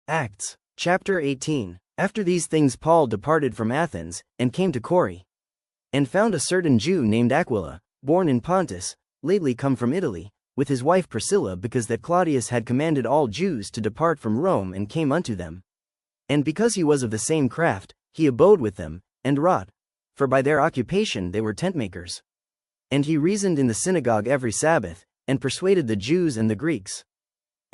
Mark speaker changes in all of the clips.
Speaker 1: Acts, chapter 18. After these things Paul departed from Athens, and came to Corinth. And found a certain Jew named Aquila, born in Pontus, lately come from Italy, with his wife Priscilla, because that Claudius had commanded all Jews to depart from Rome, and came unto them. And because he was of the same craft, he abode with them, and wrought. For by their occupation they were tentmakers. And he reasoned in the synagogue every Sabbath, and persuaded the Jews and the Greeks.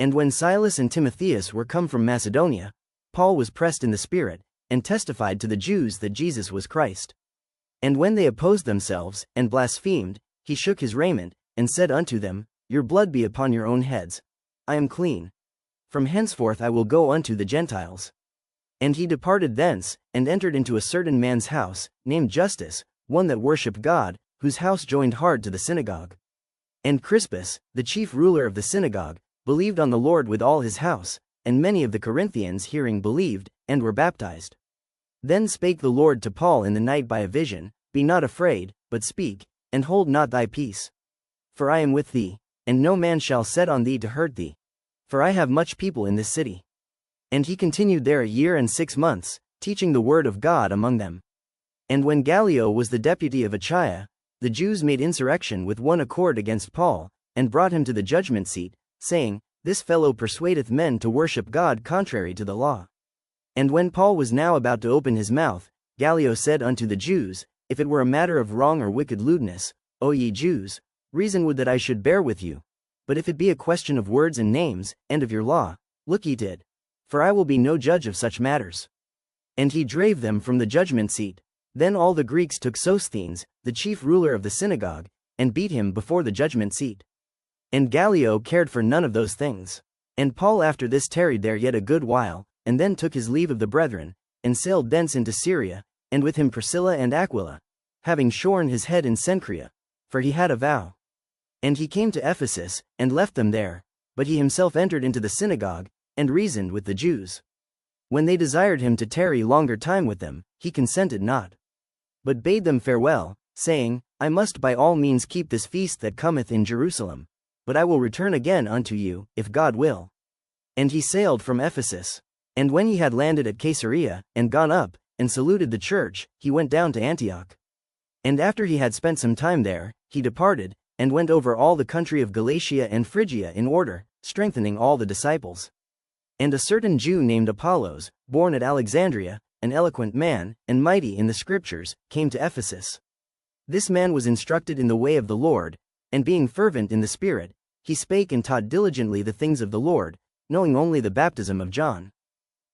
Speaker 1: And when Silas and Timotheus were come from Macedonia, Paul was pressed in the Spirit, and testified to the Jews that Jesus was Christ. And when they opposed themselves, and blasphemed, he shook his raiment, and said unto them, Your blood be upon your own heads. I am clean. From henceforth I will go unto the Gentiles. And he departed thence, and entered into a certain man's house, named Justus, one that worshipped God, whose house joined hard to the synagogue. And Crispus, the chief ruler of the synagogue, believed on the Lord with all his house, and many of the Corinthians hearing believed, and were baptized. Then spake the Lord to Paul in the night by a vision, Be not afraid, but speak, and hold not thy peace. For I am with thee, and no man shall set on thee to hurt thee. For I have much people in this city. And he continued there 1 year and 6 months, teaching the word of God among them. And when Gallio was the deputy of Achaia, the Jews made insurrection with one accord against Paul, and brought him to the judgment seat, saying, This fellow persuadeth men to worship God contrary to the law. And when Paul was now about to open his mouth, Gallio said unto the Jews, If it were a matter of wrong or wicked lewdness, O ye Jews, reason would that I should bear with you. But if it be a question of words and names, and of your law, look ye to it. For I will be no judge of such matters. And he drave them from the judgment seat. Then all the Greeks took Sosthenes, the chief ruler of the synagogue, and beat him before the judgment seat. And Gallio cared for none of those things. And Paul after this tarried there yet a good while, and then took his leave of the brethren, and sailed thence into Syria, and with him Priscilla and Aquila, having shorn his head in Cenchrea, for he had a vow. And he came to Ephesus, and left them there, but he himself entered into the synagogue, and reasoned with the Jews. When they desired him to tarry longer time with them, he consented not, but bade them farewell, saying, I must by all means keep this feast that cometh in Jerusalem. But I will return again unto you, if God will. And he sailed from Ephesus. And when he had landed at Caesarea, and gone up, and saluted the church, he went down to Antioch. And after he had spent some time there, he departed, and went over all the country of Galatia and Phrygia in order, strengthening all the disciples. And a certain Jew named Apollos, born at Alexandria, an eloquent man, and mighty in the Scriptures, came to Ephesus. This man was instructed in the way of the Lord, and being fervent in the Spirit, he spake and taught diligently the things of the Lord, knowing only the baptism of John.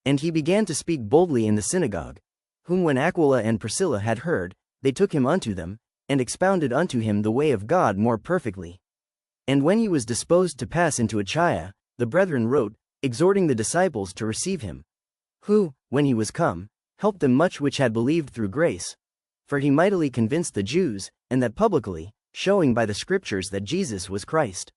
Speaker 1: And he began to speak boldly in the synagogue, whom when Aquila and Priscilla had heard, they took him unto them, and expounded unto him the way of God more perfectly. And when he was disposed to pass into Achaia, the brethren wrote, exhorting the disciples to receive him, who, when he was come, helped them much which had believed through grace. For he mightily convinced the Jews, and that publicly, showing by the Scriptures that Jesus was Christ.